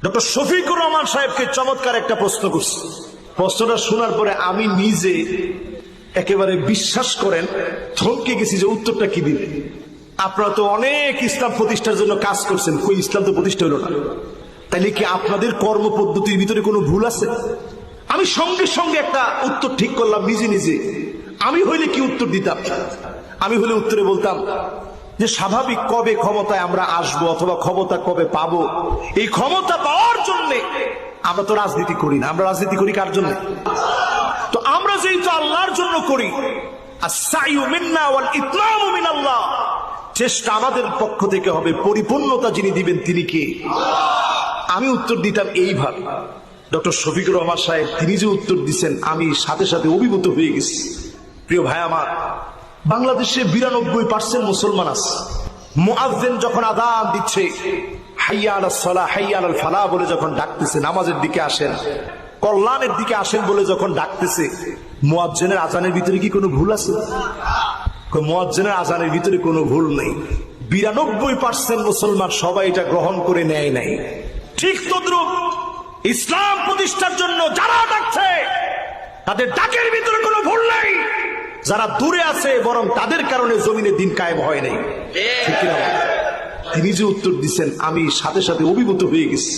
Doctor Shafiqur Rahman সাহেবকে চমৎকার একটা প্রশ্ন করছি। প্রশ্নটা শোনার পরে আমি নিজে একেবারে বিশ্বাস করেন থমকে গেছি যে উত্তরটা কি দিবে। আপনারা তো অনেক ইসলাম প্রতিষ্ঠার জন্য কাজ করছেন, কই ইসলাম তো প্রতিষ্ঠা হলো না। তাইলে কি আপনাদের কর্ম পদ্ধতির ভিতরে কোনো ভুল আছে? আমি সঙ্গে সঙ্গে একটা উত্তর ঠিক করলাম নিজে নিজে। আমি হইলে কি উত্তর দিতাম? আমি হলে উত্তরে বলতাম যে স্বাভাবিক কবে ক্ষমতায় আমরা আসবো অথবা ক্ষমতা কবে পাবো, এই ক্ষমতা পাওয়ার জন্য আমরা তো রাজনীতি করি না। আমরা রাজনীতি করি কার জন্য? তো আমরা যেহেতু আল্লাহর জন্য করি, আস-সাইয়ু মিন্না ওয়াল ইতমামু মিনাল্লাহ, চেষ্টা আমাদের পক্ষ থেকে হবে, পরিপূর্ণতা যিনি দিবেন তিনি কে? আমি উত্তর দিতাম এইভাবে। ডক্টর শফিকুর রহমান সাহেব তিনি যে উত্তর দিচ্ছেন আমি সাথে সাথে অভিভূত হয়ে গেছি। প্রিয় ভাই আমার, বাংলাদেশে 92% মুসলমান আছে। মুয়াজ্জিন যখন আযান দিচ্ছে, হাইয়া আলাস সালাহ হাইয়া আলাল ফালাহ বলে যখন ডাকতেছে, নামাজের দিকে আসেন, কল্যাণের দিকে আসেন বলে যখন ডাকতেছে, মুয়াজ্জিনের আযানের ভিতরে কি কোনো ভুল আছে? মুয়াজ্জিনের আযানের ভিতরে কোনো ভুল নেই। 92% মুসলমান সবাই এটা গ্রহণ করে নেয় নাই। ঠিক তদ্রুপ ইসলাম প্রতিষ্ঠার জন্য যারা ডাকছে তাদের ডাকের ভিতরে কোনো ভুল নেই। যারা দূরে আছে বরং তাদের কারণে জমিনে দিন কায়েম হয় নাই। ঠিক কিনা? তিনি যে উত্তর দিচ্ছেন আমি সাথে সাথে অভিভূত হয়ে গেছি।